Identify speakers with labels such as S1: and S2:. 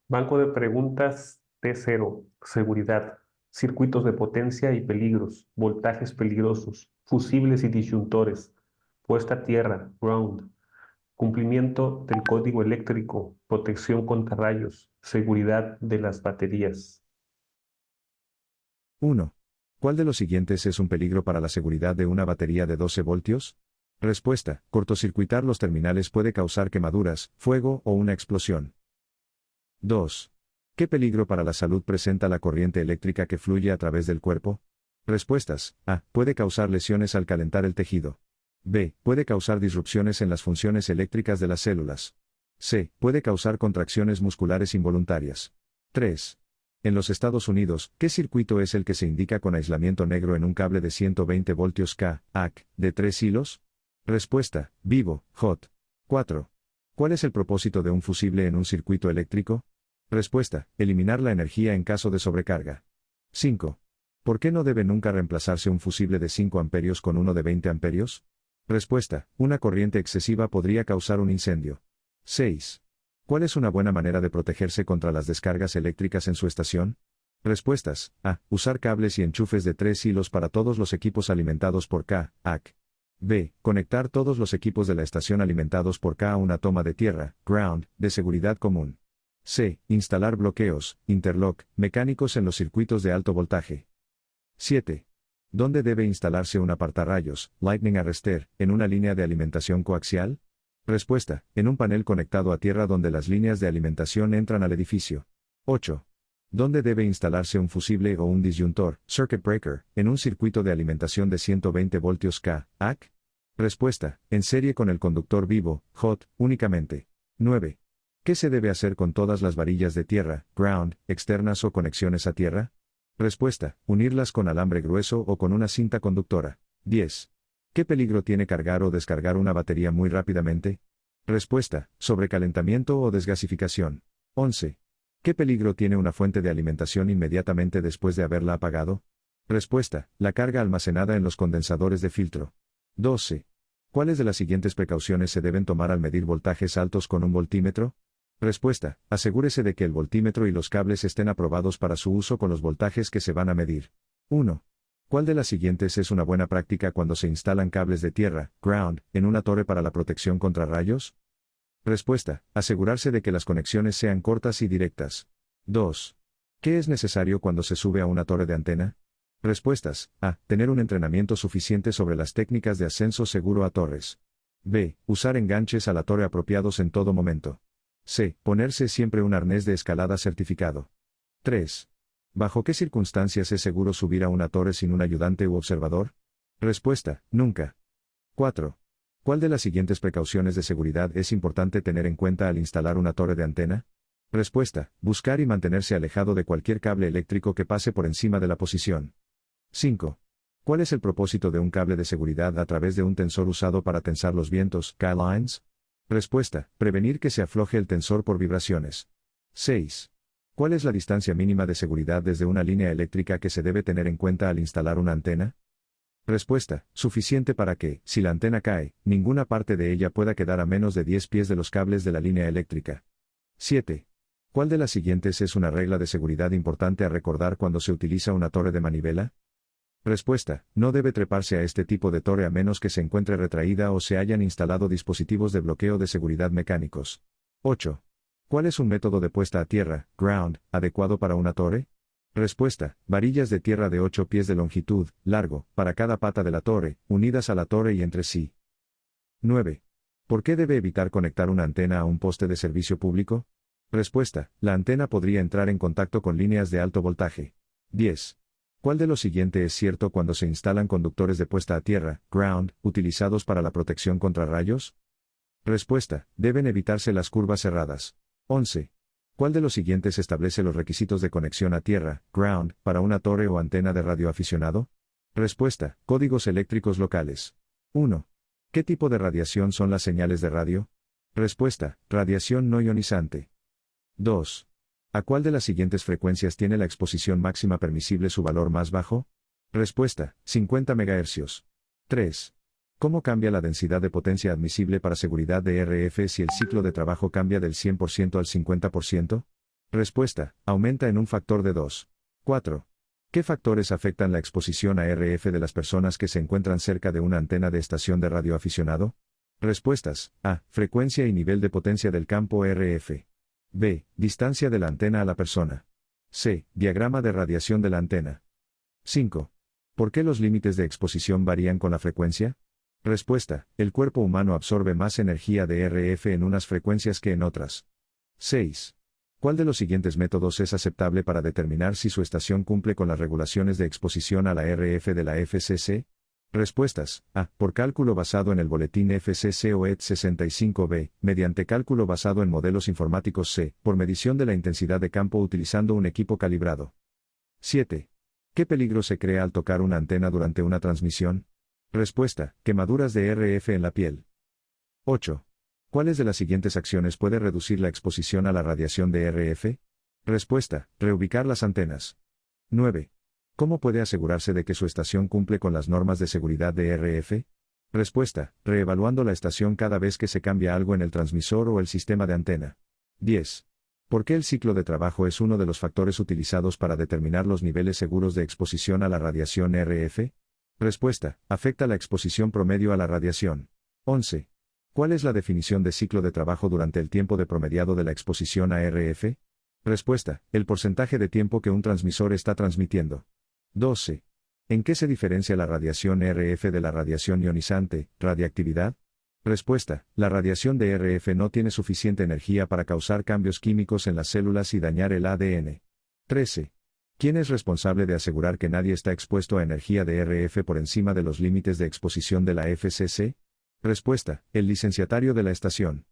S1: Banco de preguntas T0, seguridad, circuitos de potencia y peligros, voltajes peligrosos, fusibles y disyuntores, puesta a tierra, ground, cumplimiento del código eléctrico, protección contra rayos, seguridad de las baterías.
S2: 1. ¿Cuál de los siguientes es un peligro para la seguridad de una batería de 12 voltios? Respuesta: cortocircuitar los terminales puede causar quemaduras, fuego o una explosión. 2. ¿Qué peligro para la salud presenta la corriente eléctrica que fluye a través del cuerpo? Respuestas: A. Puede causar lesiones al calentar el tejido. B. Puede causar disrupciones en las funciones eléctricas de las células. C. Puede causar contracciones musculares involuntarias. 3. En los Estados Unidos, ¿qué circuito es el que se indica con aislamiento negro en un cable de 120 voltios K, AC, de 3 hilos? Respuesta: vivo, hot. 4. ¿Cuál es el propósito de un fusible en un circuito eléctrico? Respuesta: eliminar la energía en caso de sobrecarga. 5. ¿Por qué no debe nunca reemplazarse un fusible de 5 amperios con uno de 20 amperios? Respuesta: una corriente excesiva podría causar un incendio. 6. ¿Cuál es una buena manera de protegerse contra las descargas eléctricas en su estación? Respuestas: A. Usar cables y enchufes de 3 hilos para todos los equipos alimentados por K, AC. B. Conectar todos los equipos de la estación alimentados por K a una toma de tierra, ground, de seguridad común. C. Instalar bloqueos, interlock, mecánicos en los circuitos de alto voltaje. 7. ¿Dónde debe instalarse un apartarrayos, lightning arrester, en una línea de alimentación coaxial? Respuesta: en un panel conectado a tierra donde las líneas de alimentación entran al edificio. 8. ¿Dónde debe instalarse un fusible o un disyuntor, circuit breaker, en un circuito de alimentación de 120 voltios K, AC? Respuesta: en serie con el conductor vivo, hot, únicamente. 9. ¿Qué se debe hacer con todas las varillas de tierra, ground, externas o conexiones a tierra? Respuesta: unirlas con alambre grueso o con una cinta conductora. 10. ¿Qué peligro tiene cargar o descargar una batería muy rápidamente? Respuesta: sobrecalentamiento o desgasificación. 11. ¿Qué peligro tiene una fuente de alimentación inmediatamente después de haberla apagado? Respuesta: la carga almacenada en los condensadores de filtro. 12. ¿Cuáles de las siguientes precauciones se deben tomar al medir voltajes altos con un voltímetro? Respuesta: asegúrese de que el voltímetro y los cables estén aprobados para su uso con los voltajes que se van a medir. 1. ¿Cuál de las siguientes es una buena práctica cuando se instalan cables de tierra, ground, en una torre para la protección contra rayos? Respuesta: asegurarse de que las conexiones sean cortas y directas. 2. ¿Qué es necesario cuando se sube a una torre de antena? Respuestas: A. Tener un entrenamiento suficiente sobre las técnicas de ascenso seguro a torres. B. Usar enganches a la torre apropiados en todo momento. C. Ponerse siempre un arnés de escalada certificado. 3. ¿Bajo qué circunstancias es seguro subir a una torre sin un ayudante u observador? Respuesta: nunca. 4. ¿Cuál de las siguientes precauciones de seguridad es importante tener en cuenta al instalar una torre de antena? Respuesta: buscar y mantenerse alejado de cualquier cable eléctrico que pase por encima de la posición. 5. ¿Cuál es el propósito de un cable de seguridad a través de un tensor usado para tensar los vientos, K-lines? Respuesta: prevenir que se afloje el tensor por vibraciones. 6. ¿Cuál es la distancia mínima de seguridad desde una línea eléctrica que se debe tener en cuenta al instalar una antena? Respuesta: suficiente para que, si la antena cae, ninguna parte de ella pueda quedar a menos de 10 pies de los cables de la línea eléctrica. 7. ¿Cuál de las siguientes es una regla de seguridad importante a recordar cuando se utiliza una torre de manivela? Respuesta: no debe treparse a este tipo de torre a menos que se encuentre retraída o se hayan instalado dispositivos de bloqueo de seguridad mecánicos. 8. ¿Cuál es un método de puesta a tierra, ground, adecuado para una torre? Respuesta: varillas de tierra de 8 pies de longitud, largo, para cada pata de la torre, unidas a la torre y entre sí. 9. ¿Por qué debe evitar conectar una antena a un poste de servicio público? Respuesta: la antena podría entrar en contacto con líneas de alto voltaje. 10. ¿Cuál de lo siguiente es cierto cuando se instalan conductores de puesta a tierra, ground, utilizados para la protección contra rayos? Respuesta: deben evitarse las curvas cerradas. 11. ¿Cuál de los siguientes establece los requisitos de conexión a tierra, ground, para una torre o antena de radioaficionado? Respuesta: códigos eléctricos locales. 1. ¿Qué tipo de radiación son las señales de radio? Respuesta: radiación no ionizante. 2. ¿A cuál de las siguientes frecuencias tiene la exposición máxima permisible su valor más bajo? Respuesta: 50 MHz. 3. ¿Cómo cambia la densidad de potencia admisible para seguridad de RF si el ciclo de trabajo cambia del 100% al 50%? Respuesta, aumenta en un factor de 2. 4. ¿Qué factores afectan la exposición a RF de las personas que se encuentran cerca de una antena de estación de radioaficionado? Respuestas, A. Frecuencia y nivel de potencia del campo RF. B. Distancia de la antena a la persona. C. Diagrama de radiación de la antena. 5. ¿Por qué los límites de exposición varían con la frecuencia? Respuesta, el cuerpo humano absorbe más energía de RF en unas frecuencias que en otras. 6. ¿Cuál de los siguientes métodos es aceptable para determinar si su estación cumple con las regulaciones de exposición a la RF de la FCC? Respuestas, A. Por cálculo basado en el boletín FCC o ED 65B, mediante cálculo basado en modelos informáticos C, por medición de la intensidad de campo utilizando un equipo calibrado. 7. ¿Qué peligro se crea al tocar una antena durante una transmisión? Respuesta, quemaduras de RF en la piel. 8. ¿Cuáles de las siguientes acciones puede reducir la exposición a la radiación de RF? Respuesta, reubicar las antenas. 9. ¿Cómo puede asegurarse de que su estación cumple con las normas de seguridad de RF? Respuesta, reevaluando la estación cada vez que se cambia algo en el transmisor o el sistema de antena. 10. ¿Por qué el ciclo de trabajo es uno de los factores utilizados para determinar los niveles seguros de exposición a la radiación RF? Respuesta, afecta la exposición promedio a la radiación. 11. ¿Cuál es la definición de ciclo de trabajo durante el tiempo de promediado de la exposición a RF? Respuesta, el porcentaje de tiempo que un transmisor está transmitiendo. 12. ¿En qué se diferencia la radiación RF de la radiación ionizante, radiactividad? Respuesta, la radiación de RF no tiene suficiente energía para causar cambios químicos en las células y dañar el ADN. 13. ¿Quién es responsable de asegurar que nadie está expuesto a energía de RF por encima de los límites de exposición de la FCC? Respuesta, el licenciatario de la estación.